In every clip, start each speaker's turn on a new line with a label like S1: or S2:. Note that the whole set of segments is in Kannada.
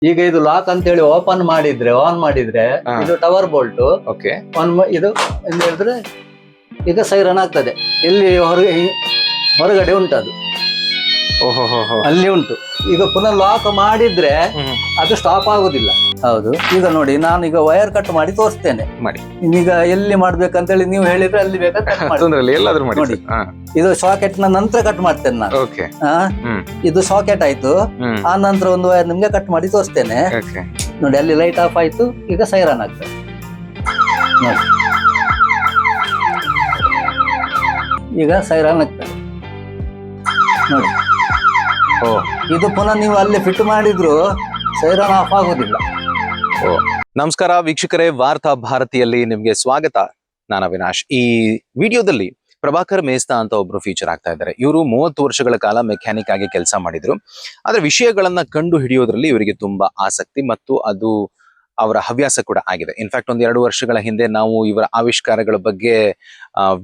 S1: ಈಗ ಇದು ಲಾಕ್ ಅಂತ ಹೇಳಿ ಓಪನ್ ಮಾಡಿದ್ರೆ ಆನ್ ಮಾಡಿದ್ರೆ ಇದು ಟವರ್ ಬೋಲ್ಟ್
S2: ಓಕೆ
S1: ಇದು ಎಂತ ಹೇಳಿದ್ರೆ ಈಗ ಸೈರನ್ ಆಗ್ತದೆ. ಎಲ್ಲಿ ಹೊರಗಡೆ ಉಂಟು ಅದು, ಅಲ್ಲಿ ಉಂಟು. ಈಗ ಪುನಃ ಲಾಕ್ ಮಾಡಿದ್ರೆ ಅದು ಸ್ಟಾಪ್ ಆಗುದಿಲ್ಲ. ಹೌದು. ಈಗ ನೋಡಿ, ನಾನು ಈಗ ವೈರ್ ಕಟ್ ಮಾಡಿ ತೋರಿಸ್ತೇನೆ. ಈಗ ಎಲ್ಲಿ ಮಾಡ್ಬೇಕಂತ ಹೇಳಿ ನೀವು ಹೇಳಿದ್ರೆ ಅಲ್ಲಿ ಬೇಕಾದ್ರೆ ನೋಡಿ. ಇದು ಸಾಕೆಟ್ ನ ನಂತರ ಕಟ್ ಮಾಡ್ತೇನೆ ನಾನು. ಇದು ಸಾಕೆಟ್ ಆಯ್ತು. ಆ ನಂತರ ಒಂದು ವೈರ್ ನಿಮ್ಗೆ ಕಟ್ ಮಾಡಿ ತೋರಿಸ್ತೇನೆ. ನೋಡಿ, ಅಲ್ಲಿ ಲೈಟ್ ಆಫ್ ಆಯ್ತು. ಈಗ ಸೈರನ್ ಆಗ್ತದೆ ನೋಡಿ. ಈಗ ಸೈರನ್ ಆಗ್ತದೆ ನೋಡಿ. ಇದು ಪುನಃ ನೀವು ಅಲ್ಲಿ ಫಿಟ್ ಮಾಡಿದ್ರು ಸೈರನ್ ಆಫ್ ಆಗುದಿಲ್ಲ.
S2: ನಮಸ್ಕಾರ ವೀಕ್ಷಕರೇ, ವಾರ್ತಾ ಭಾರತಿಯಲ್ಲಿ ನಿಮ್ಗೆ ಸ್ವಾಗತ. ನಾನು ಅವಿನಾಶ್. ಈ ವಿಡಿಯೋದಲ್ಲಿ ಪ್ರಭಾಕರ್ ಮೇಸ್ತಾ ಅಂತ ಒಬ್ರು ಫೀಚರ್ ಆಗ್ತಾ ಇದ್ದಾರೆ. ಇವರು 30 ವರ್ಷಗಳ ಕಾಲ ಮೆಕ್ಯಾನಿಕ್ ಆಗಿ ಕೆಲಸ ಮಾಡಿದ್ರು. ಆದ್ರೆ ವಿಷಯಗಳನ್ನ ಕಂಡು ಹಿಡಿಯೋದ್ರಲ್ಲಿ ಇವರಿಗೆ ತುಂಬಾ ಆಸಕ್ತಿ ಮತ್ತು ಅದು ಅವರ ಹವ್ಯಾಸ ಕೂಡ ಆಗಿದೆ. ಇನ್ಫ್ಯಾಕ್ಟ್ 1-2 ವರ್ಷಗಳ ಹಿಂದೆ ನಾವು ಇವರ ಆವಿಷ್ಕಾರಗಳ ಬಗ್ಗೆ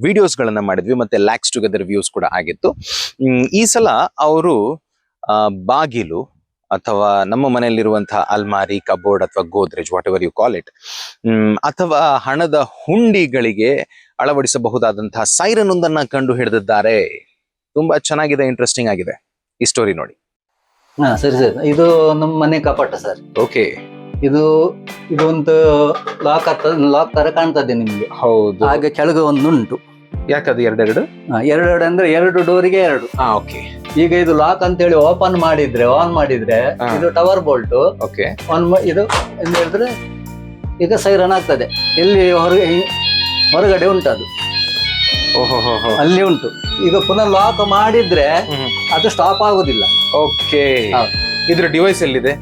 S2: ವಿಡಿಯೋಸ್ಗಳನ್ನ ಮಾಡಿದ್ವಿ, ಮತ್ತೆ ಲ್ಯಾಕ್ಸ್ ಟುಗೆದರ್ ವ್ಯೂಸ್ ಕೂಡ ಆಗಿತ್ತು. ಈ ಸಲ ಅವರು ಬಾಗಿಲು ಅಥವಾ ನಮ್ಮ ಮನೆಯಲ್ಲಿರುವಂತಹ ಅಲ್ಮಾರಿ, ಕಬೋರ್ಡ್ ಅಥವಾ Godrej, whatever you call it, ಅಥವಾ ಹಣದ ಹುಂಡಿಗಳಿಗೆ ಅಳವಡಿಸಬಹುದಾದಂತಹ ಸೈರನ್ ಒಂದನ್ನ ಕಂಡು ಹಿಡಿದಿದ್ದಾರೆ. ತುಂಬಾ ಚೆನ್ನಾಗಿದೆ, ಇಂಟ್ರೆಸ್ಟಿಂಗ್ ಆಗಿದೆ. ಈ ಸ್ಟೋರಿ ನೋಡಿ.
S1: ಸರಿ ಸರ್, ಇದು ನಮ್ಮ ಮನೆ ಕಪಾಟ ಸರ್.
S2: ಓಕೆ.
S1: ಇದೊಂದು ಲಾಕ್ ತರ ಕಾಣ್ತದೆ ನಿಮ್ಗೆ.
S2: ಹೌದು.
S1: ಹಾಗೆ ಕೆಳಗೆ ಒಂದುಂಟು.
S2: ಯಾಕದು ಎರಡೆರಡು
S1: ಅಂದ್ರೆ 2 ಡೋರಿಗೆ 2.
S2: ಓಕೆ.
S1: ಈಗ ಇದು ಲಾಕ್ ಅಂತ ಹೇಳಿ ಓಪನ್ ಮಾಡಿದ್ರೆ ಆನ್ ಮಾಡಿದ್ರೆ ಇದು ಟವರ್ ಬೋಲ್ಟ್.
S2: ಓಕೆ.
S1: ಇದು ಎಂತ ಹೇಳಿದ್ರೆ ಈಗ ಸೈರನ್ ಆಗ್ತದೆ. ಎಲ್ಲಿ ಹೊರಗಡೆ ಉಂಟು ಅದು, ಅಲ್ಲಿ ಉಂಟು. ಈಗ ಪುನಃ ಲಾಕ್ ಮಾಡಿದ್ರೆ ಅದು ಸ್ಟಾಪ್ ಆಗುದಿಲ್ಲ.
S2: ಓಕೆ. ಇದ್ರ ಡಿವೈಸ್ ಎಲ್ಲಿದೆ?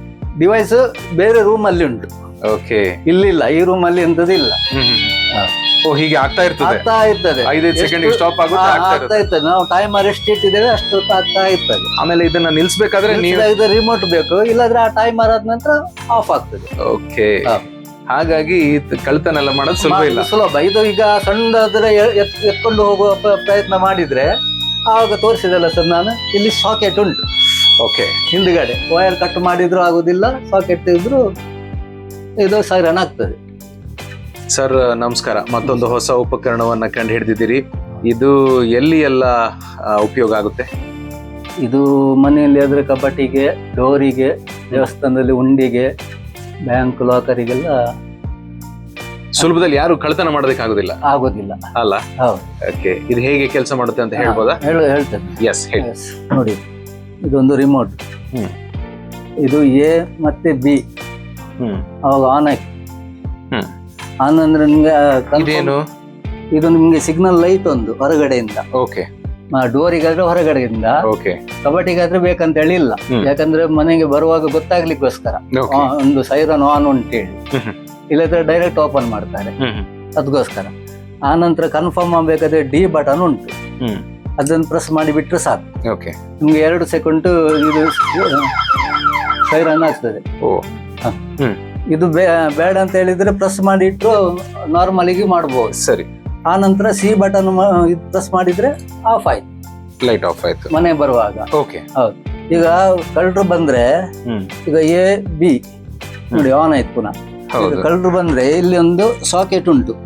S1: ಡಿವೈಸ್ ಬೇರೆ ರೂಮ್ ಅಲ್ಲಿ ಉಂಟು.
S2: ಓಕೆ.
S1: ಇಲ್ಲಿಲ್ಲ, ಈ ರೂಮ್ ಅಲ್ಲಿ ಎಂತದಿಲ್ಲ.
S2: ಹೀಗೆ ಆಗ್ತಾ ಇರ್ತದೆ. 5 ಸೆಕೆಂಡ್ ಸ್ಟಾಪ್
S1: ಆಗ್ತಾ ಇರ್ತದೆ. ನಾವು ಟೈಮರ್ ಎಷ್ಟು ಇಟ್ಟಿದ್ದೇವೆ ಅಷ್ಟು ಆಗ್ತಾ ಇರ್ತದೆ.
S2: ಆಮೇಲೆ ಇದನ್ನ ನಿಲ್ಸ್ಬೇಕಾದ್ರೆ
S1: ಇದು ರಿಮೋಟ್ ಬೇಕು, ಇಲ್ಲಾಂದ್ರೆ ಆ ಟೈಮರ್ ಆದ ನಂತರ ಆಫ್ ಆಗ್ತದೆ.
S2: ಓಕೆ. ಹಾಗಾಗಿ ಕಳ್ತನ ಎಲ್ಲ ಮಾಡೋದು
S1: ಸುಲಭ. ಇದು ಈಗ ಸಣ್ಣದಾದ್ರೆ ಎತ್ಕೊಂಡು ಹೋಗುವ ಪ್ರಯತ್ನ ಮಾಡಿದ್ರೆ ಆವಾಗ ತೋರಿಸಿದಲ್ಲ ಸರ್ ನಾನು, ಇಲ್ಲಿ ಸಾಕೆಟ್ ಉಂಟು.
S2: ಓಕೆ.
S1: ಹಿಂದ್ಗಡೆ ವೈರ್ ಕಟ್ ಮಾಡಿದ್ರು ಆಗುದಿಲ್ಲ, ಸಾಕೆಟ್ ಇದ್ರು ಇದು ಸೈರನ್ ಆಗ್ತದೆ.
S2: ಸರ್ ನಮಸ್ಕಾರ. ಮತ್ತೊಂದು ಹೊಸ ಉಪಕರಣವನ್ನ ಕಂಡು ಹಿಡಿದಿದ್ದೀರಿ. ಇದು ಎಲ್ಲಿ ಎಲ್ಲ ಉಪಯೋಗ ಆಗುತ್ತೆ?
S1: ಇದು ಮನೆಯಲ್ಲಿ ಆದ್ರೆ ಕಬಟಿಗೆ, ಡೋರಿಗೆ, ದೇವಸ್ಥಾನದಲ್ಲಿ ಉಂಡಿಗೆ, ಬ್ಯಾಂಕ್ ಲಾಕರಿಗೆಲ್ಲ
S2: ಸುಲಭದಲ್ಲಿ ಯಾರು ಕಳ್ತನ ಮಾಡೋದಕ್ಕಾಗೋದಿಲ್ಲ.
S1: ಆಗೋದಿಲ್ಲ
S2: ಅಲ್ಲ?
S1: ಹೌದು.
S2: ಓಕೆ. ಇದು ಹೇಗೆ ಕೆಲಸ ಮಾಡುತ್ತೆ ಅಂತ ಹೇಳ್ಬೋದಾ?
S1: ಹೇಳ್ತೇನೆ.
S2: ಎಸ್, ಹೇಳಿ.
S1: ನೋಡಿ, ಇದೊಂದು ರಿಮೋಟ್. ಇದು ಎ ಮತ್ತೆ ಬಿ ಅವಾಗ ಆನ್ ಆಯ್ತು. ಆನ್ ಅಂದ್ರೆ ನಿಮ್ಗೆ ಇದು ನಿಮ್ಗೆ ಸಿಗ್ನಲ್ ಲೈಟ್ ಒಂದು ಹೊರಗಡೆಯಿಂದ.
S2: ಓಕೆ.
S1: ಡೋರಿಗಾದ್ರೆ ಹೊರಗಡೆಯಿಂದ, ಕಬಟಿಗಾದ್ರೆ ಬೇಕಂತ ಹೇಳಿ ಇಲ್ಲ. ಯಾಕಂದ್ರೆ ಮನೆಗೆ ಬರುವಾಗ ಗೊತ್ತಾಗ್ಲಿಕ್ಕೋಸ್ಕರ ಒಂದು ಸೈರನ್ ಆನ್ ಉಂಟೇಳಿ, ಇಲ್ಲದ್ರೆ ಡೈರೆಕ್ಟ್ ಓಪನ್ ಮಾಡ್ತಾರೆ, ಅದಕ್ಕೋಸ್ಕರ. ಆ ನಂತರ ಕನ್ಫರ್ಮ್ ಆಗ್ಬೇಕಾದ್ರೆ ಡಿ ಬಟನ್ ಉಂಟು, ಅದನ್ನು ಪ್ರೆಸ್ ಮಾಡಿ ಬಿಟ್ರೆ ಸಾಕು. ನಿಮ್ಗೆ 2 ಸೆಕೆಂಡ್ ಇದು ಸೈರನ್ ಆಗ್ತದೆ. ಇದು ಬೇಡ ಅಂತ ಹೇಳಿದ್ರೆ ಪ್ರೆಸ್ ಮಾಡಿ ಇಟ್ಟು ನಾರ್ಮಲಿಗೆ ಮಾಡಬಹುದು.
S2: ಸರಿ.
S1: ಆ ನಂತರ ಸಿ ಬಟನ್ ಪ್ರೆಸ್ ಮಾಡಿದ್ರೆ ಆಫ್ ಆಯ್ತು,
S2: ಲೈಟ್ ಆಫ್ ಆಯ್ತು
S1: ಮನೆ ಬರುವಾಗ.
S2: ಓಕೆ.
S1: ಹೌದು. ಈಗ ಕಳ್ಳರು ಬಂದ್ರೆ ಈಗ ಎ ಬಿ ನೋಡಿ ಆನ್ ಆಯ್ತು. ಪುನಃ ಕಳ್ಳರು ಬಂದ್ರೆ ಇಲ್ಲಿ ಒಂದು ಸಾಕೆಟ್ ಉಂಟು.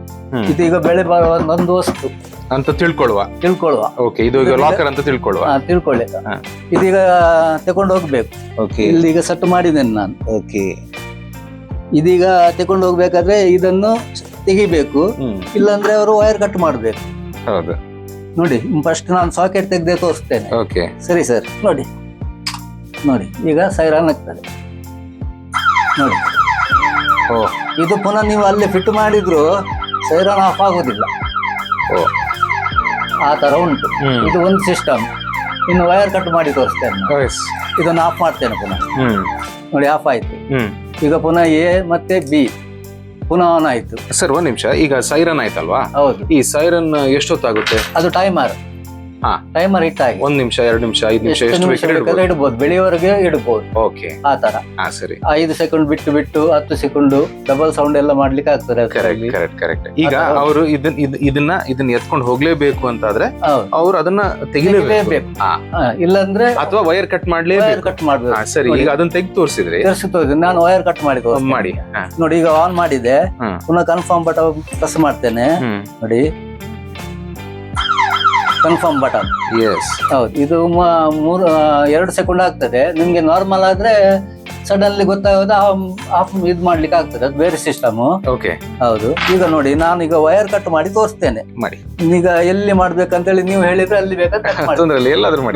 S1: ಇದೀಗ ಬೆಳೆ ಬರುವ ಒಂದು ವಸ್ತು
S2: ಅಂತ ತಿಳ್ಕೊಳ್ಳುವ. ಓಕೆ. ಇದು ಲಾಕರ್ ಅಂತ
S1: ತಿಳ್ಕೊಳ್ಳಿ. ಇದೀಗ ತಕೊಂಡು ಹೋಗ್ಬೇಕು.
S2: ಓಕೆ.
S1: ಇಲ್ಲಿಗ ಸೆಟ್ ಮಾಡಿದ್ದೇನೆ ನಾನು.
S2: ಓಕೆ.
S1: ಇದೀಗ ತಕೊಂಡು ಹೋಗ್ಬೇಕಾದ್ರೆ ಇದನ್ನು ತೆಗಿಬೇಕು, ಇಲ್ಲಾಂದ್ರೆ ಅವರು ವೈರ್ ಕಟ್ ಮಾಡ್ಬೇಕು.
S2: ಹೌದು.
S1: ನೋಡಿ, ಫಸ್ಟ್ ನಾನು ಸಾಕೆಟ್ ತೆಗೆದೇ ತೋರಿಸ್ತೇನೆ.
S2: ಓಕೆ.
S1: ಸರಿ ಸರ್. ನೋಡಿ ಈಗ ಸೈರನ್ ಆಗ್ತದೆ ನೋಡಿ. ಇದು ಪುನಃ ನೀವು ಅಲ್ಲಿ ಫಿಟ್ ಮಾಡಿದ್ರು ಸೈರನ್ ಆಫ್ ಆಗುದಿಲ್ಲ. ಆ ತರ ಉಂಟು. ಇದು ಒಂದು ಸಿಸ್ಟಮ್. ಇನ್ನು ವೈರ್ ಕಟ್ ಮಾಡಿ ತೋರಿಸ್ತೇನೆ. ಇದನ್ನು ಆಫ್ ಮಾಡ್ತೇನೆ ಪುನಃ. ನೋಡಿ, ಆಫ್ ಆಯ್ತು. ಈಗ ಪುನಃ ಎ ಮತ್ತೆ ಬಿ ಪುನಃ ಆನ್ ಆಯ್ತು.
S2: ಸರ್, ಒಂದ್ ನಿಮಿಷ. ಈಗ ಸೈರನ್ ಆಯ್ತಲ್ವಾ?
S1: ಹೌದು.
S2: ಈ ಸೈರನ್ ಎಷ್ಟೊತ್ತಾಗುತ್ತೆ?
S1: ಅದು ಟೈಮರ್.
S2: ಹಾ.
S1: ಟೈಮರ್ ಇಟ್ಟಾಗಿ
S2: 1 ನಿಮಿಷ 2 ನಿಮಿಷ 5 ನಿಮಿಷ
S1: ಎಷ್ಟು
S2: ಎಷ್ಟು
S1: ನಿಮಿಷ
S2: ಬೇಕಾದ್ರೆ
S1: ಬೇಕಾದ್ರೆ ಇಡ್ಬೋದು, ಬೆಳೆಯವರೆಗೆ ಇಡ್ಬೋದು
S2: ಓಕೆ
S1: ಆ ತರ.
S2: ಹಾ ಸರಿ.
S1: 5 ಸೆಕೆಂಡ್ ಬಿಟ್ಟು 10 ಸೆಕೆಂಡ್ ಡಬಲ್ ಸೌಂಡ್ ಎಲ್ಲ ಮಾಡ್ಲಿಕ್ಕೆ ಆಗ್ತದೆ
S2: ಕರೆಕ್ಟ್ ಕರೆಕ್ಟ್ ಕರೆಕ್ಟ್. ಈಗ ಅವರು ಇದನ್ನ ಎತ್ಕೊಂಡು ಹೋಗ್ಲೇಬೇಕು ಅಂತಾದ್ರೆ ಅವ್ರು ಅದನ್ನ ತೆಗಿಲೇಬೇಕು,
S1: ಇಲ್ಲಾಂದ್ರೆ
S2: ಅಥವಾ ವೈರ್ ಕಟ್ ಮಾಡ್ಲೇಬೇಕು.
S1: ಕಟ್ ಮಾಡ್ಬೇಕು.
S2: ಸರಿ, ಈಗ ಅದನ್ನ ತೆಗೆದು ತೋರಿಸಿದ್ರಿ.
S1: ನಾನು ವೈರ್ ಕಟ್ ಮಾಡಿ
S2: ಮಾಡಿ
S1: ನೋಡಿ. ಈಗ ಆನ್ ಮಾಡಿದೆ, ಪುನಃ ಕನ್ಫರ್ಮ್ ಬಟನ್ ಪ್ರೆಸ್ ಮಾಡ್ತೇನೆ ನೋಡಿ. ಕನ್ಫರ್ಮ್ ಬಟನ್ ಹೌದು. ಇದು 2 ಸೆಕೆಂಡ್ ಆಗ್ತದೆ. ನಿಮ್ಗೆ ನಾರ್ಮಲ್ ಆದ್ರೆ ಸಡನ್ಲಿ ಗೊತ್ತಾಗೋದು ಆಫ್ ಇದ್ ಮಾಡ್ಲಿಕ್ಕೆ ಆಗ್ತದೆ, ಅದು ಬೇರೆ ಸಿಸ್ಟಮ್.
S2: ಓಕೆ
S1: ಹೌದು. ಈಗ ನೋಡಿ, ನಾನು ಈಗ ವೈರ್ ಕಟ್ ಮಾಡಿ ತೋರಿಸ್ತೇನೆ. ಈಗ ಎಲ್ಲಿ ಮಾಡ್ಬೇಕಂತೇಳಿ ನೀವು ಹೇಳಿದ್ರೆ ಅಲ್ಲಿ ಬೇಕಾದ್ರೆ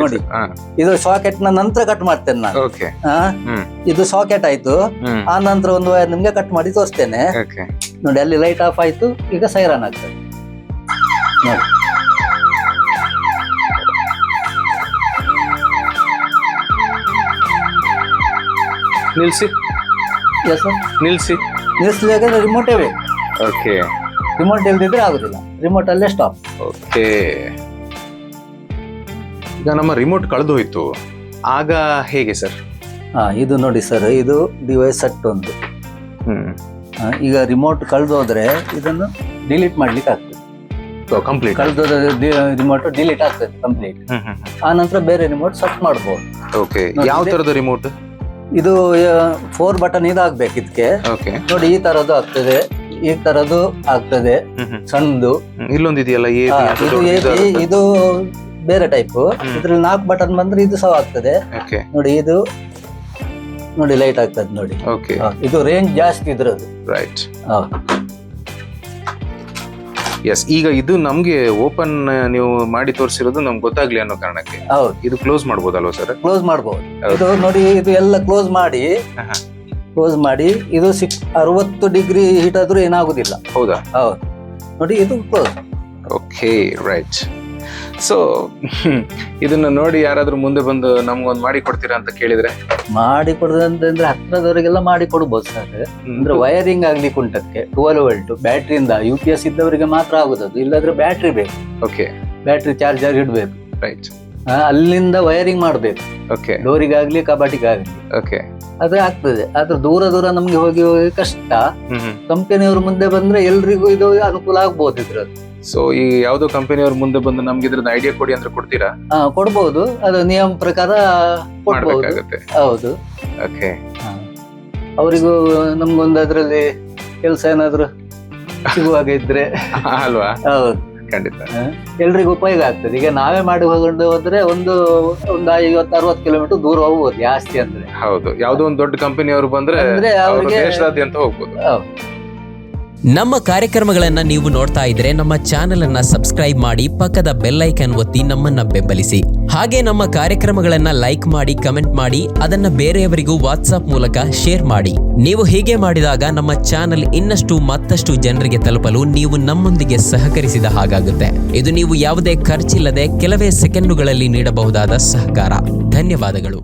S1: ನೋಡಿ. ಇದು ಸಾಕೆಟ್ ನ ನಂತರ ಕಟ್ ಮಾಡ್ತೇನೆ ನಾನು. ಇದು ಸಾಕೆಟ್ ಆಯ್ತು. ಆ ನಂತರ ಒಂದು ವೈರ್ ನಿಮ್ಗೆ ಕಟ್ ಮಾಡಿ ತೋರಿಸ್ತೇನೆ ನೋಡಿ. ಅಲ್ಲಿ ಲೈಟ್ ಆಫ್ ಆಯ್ತು. ಈಗ ಸೈರನ್ ಆಗ್ತದೆ ನೋಡಿ.
S2: ನಿಲ್ಸಿ
S1: ನಿಲ್ಸ್ಲಿಕ್ಕೆ ರಿಮೋಟೇ ಬೇಕು.
S2: ಓಕೆ,
S1: ರಿಮೋಟ್ ಇಲ್ದಿದ್ರೆ ಆಗುದಿಲ್ಲ. ರಿಮೋಟ್ ಅಲ್ಲೇ ಸ್ಟಾಪ್.
S2: ಓಕೆ, ಈಗ ನಮ್ಮ ರಿಮೋಟ್ ಕಳೆದು ಹೋಯ್ತು, ಆಗ ಹೇಗೆ ಸರ್?
S1: ಇದು ನೋಡಿ ಸರ್, ಇದು ಡಿವೈಸ್ ಸೆಟ್ ಒಂದು. ಈಗ ರಿಮೋಟ್ ಕಳೆದೋದ್ರೆ ಇದನ್ನು ಡಿಲೀಟ್ ಮಾಡ್ಲಿಕ್ಕೆ ಆಗ್ತದೆ.
S2: ಕಂಪ್ಲೀಟ್
S1: ಕಳೆದೋದ್ರೆ ರಿಮೋಟ್ ಡಿಲೀಟ್ ಆಗ್ತದೆ ಕಂಪ್ಲೀಟ್. ಆ ನಂತರ ಬೇರೆ ರಿಮೋಟ್ ಸೆಟ್ ಮಾಡಬಹುದು.
S2: ಓಕೆ, ಯಾವ ತರದ ರಿಮೋಟ್?
S1: ಇದು 4 ಬಟನ್ ಇದಾಗ್ಬೇಕು ಇದಕ್ಕೆ ನೋಡಿ. ಈ ತರದ್ದು ಆಗ್ತದೆ, ಈ ತರದ್ದು ಆಗ್ತದೆ ಸಣ್ಣದು.
S2: ಇಲ್ಲೊಂದು ಇದೆಯಲ್ಲ,
S1: ಇದು ಬೇರೆ ಟೈಪ್. ಇದ್ರಲ್ಲಿ 4 ಬಟನ್ ಬಂದ್ರೆ ಇದು ಸಹ ಆಗ್ತದೆ ನೋಡಿ. ಇದು ನೋಡಿ ಲೈಟ್ ಆಗ್ತದೆ ನೋಡಿ. ಇದು ರೇಂಜ್ ಜಾಸ್ತಿ ಇದ್ರದ್ದು.
S2: ರೈಟ್. ಎಸ್, ಈಗ ಇದು ನಮ್ಗೆ ಓಪನ್ ನೀವು ಮಾಡಿ ತೋರಿಸಿರೋದು ನಮ್ಗೆ ಗೊತ್ತಾಗ್ಲಿ ಅನ್ನೋ ಕಾರಣಕ್ಕೆ ಇದು ಕ್ಲೋಸ್ ಮಾಡ್ಬೋದಲ್ವಾ ಸರ್?
S1: ಕ್ಲೋಸ್ ಮಾಡ್ಬೋದು. ಇದು ನೋಡಿ, ಇದು ಎಲ್ಲ ಕ್ಲೋಸ್ ಮಾಡಿ ಇದು 60 ಡಿಗ್ರಿ ಹೀಟ್ ಆದ್ರೂ ಏನಾಗುದಿಲ್ಲ.
S2: ಹೌದಾ?
S1: ಹೌದು ನೋಡಿ, ಇದು ಕ್ಲೋಸ್.
S2: Okay, right. ಸೊ ಇದನ್ನ ನೋಡಿ ಯಾರಾದ್ರೂ ಮುಂದೆ ಬಂದು ನಮ್ಗೊಂದು ಮಾಡಿ ಕೊಡ್ತೀರಾ ಅಂತ ಕೇಳಿದ್ರೆ?
S1: ಮಾಡಿ ಕೊಡುದಂತಂದ್ರೆ ಹತ್ರದವರಿಗೆಲ್ಲ ಮಾಡಿ ಕೊಡ್ಬೋದು ಸರ್. ಅಂದ್ರೆ ವೈರಿಂಗ್ ಆಗ್ಲಿಕ್ಕೆ ಉಂಟಕ್ಕೆ 12 ವೋಲ್ಟ್ ಬ್ಯಾಟ್ರಿಯಿಂದ UPS ಇದ್ದವರಿಗೆ ಮಾತ್ರ ಆಗುದದು. ಇಲ್ಲಾದ್ರೆ ಬ್ಯಾಟ್ರಿ ಬೇಕು.
S2: ಓಕೆ,
S1: ಬ್ಯಾಟ್ರಿ ಚಾರ್ಜರ್ ಇಡ್ಬೇಕು.
S2: ರೈಟ್.
S1: ಅಲ್ಲಿಂದ ವೈರಿಂಗ್ ಮಾಡ್ಬೇಕು.
S2: ಓಕೆ,
S1: ಡೋರಿಗಾಗ್ಲಿ ಕಬಾಟಿಗಾಗ್ಲಿ.
S2: ಓಕೆ,
S1: ಅದೇ ಆಗ್ತದೆ. ಆದ್ರೆ ದೂರ ನಮ್ಗೆ ಹೋಗಿ ಕಷ್ಟ. ಕಂಪನಿಯವರು ಮುಂದೆ ಬಂದ್ರೆ ಎಲ್ರಿಗೂ ಇದು ಅನುಕೂಲ ಆಗ್ಬೋದು ಇದ್ರದ್ದು.
S2: ಸೊ ಈ ಯಾವ್ದೋ ಕಂಪನಿಯವ್ರ ಮುಂದೆ ಬಂದು ನಮ್ಗೆ ಇದ್ರದ್ದು ಐಡಿಯಾ ಕೊಡಿ ಅಂದ್ರೆ ಕೊಡ್ತೀರಾ?
S1: ಕೊಡ್ಬೋದು, ಅದು ನಿಯಮ ಪ್ರಕಾರ
S2: ಮಾಡ್ಬೇಕಾಗುತ್ತೆ.
S1: ಹೌದು.
S2: ಓಕೆ,
S1: ಅವರಿಗೂ ನಮ್ಗೊಂದು ಅದ್ರಲ್ಲಿ ಕೆಲಸ ಏನಾದ್ರು ಸಿಗುವಾಗ ಇದ್ರೆ
S2: ಅಲ್ವಾ?
S1: ಹೌದು,
S2: ಖಂಡಿತ
S1: ಎಲ್ರಿಗೂ ಉಪಯೋಗ ಆಗ್ತದೆ. ಈಗ ನಾವೇ ಮಾಡಿ ಹೋಗೊಂಡು ಹೋದ್ರೆ ಒಂದು 50-60 ಕಿಲೋಮೀಟರ್ ದೂರ ಹೋಗ್ಬೋದು ಜಾಸ್ತಿ ಅಂದ್ರೆ.
S2: ಹೌದು, ಯಾವ್ದೋ ಒಂದು ದೊಡ್ಡ ಕಂಪನಿಯವರು ಬಂದ್ರೆ ದೇಶದಾದ್ಯಂತ ಹೋಗ್ಬೋದು.
S3: ನಮ್ಮ ಕಾರ್ಯಕ್ರಮಗಳನ್ನ ನೀವು ನೋಡ್ತಾ ಇದ್ರೆ ನಮ್ಮ ಚಾನೆಲ್ ಅನ್ನ ಸಬ್ಸ್ಕ್ರೈಬ್ ಮಾಡಿ, ಪಕ್ಕದ ಬೆಲ್ ಐಕಾನ್ ಒತ್ತಿ ನಮ್ಮನ್ನ ಬೆಂಬಲಿಸಿ. ಹಾಗೆ ನಮ್ಮ ಕಾರ್ಯಕ್ರಮಗಳನ್ನ ಲೈಕ್ ಮಾಡಿ, ಕಮೆಂಟ್ ಮಾಡಿ, ಅದನ್ನ ಬೇರೆಯವರಿಗೂ ವಾಟ್ಸ್ಆಪ್ ಮೂಲಕ ಶೇರ್ ಮಾಡಿ. ನೀವು ಹೀಗೆ ಮಾಡಿದಾಗ ನಮ್ಮ ಚಾನೆಲ್ ಮತ್ತಷ್ಟು ಜನರಿಗೆ ತಲುಪಲು ನೀವು ನಮ್ಮೊಂದಿಗೆ ಸಹಕರಿಸಿದ ಹಾಗಾಗುತ್ತೆ. ಇದು ನೀವು ಯಾವುದೇ ಖರ್ಚಿಲ್ಲದೆ ಕೆಲವೇ ಸೆಕೆಂಡುಗಳಲ್ಲಿ ನೀಡಬಹುದಾದ ಸಹಕಾರ. ಧನ್ಯವಾದಗಳು.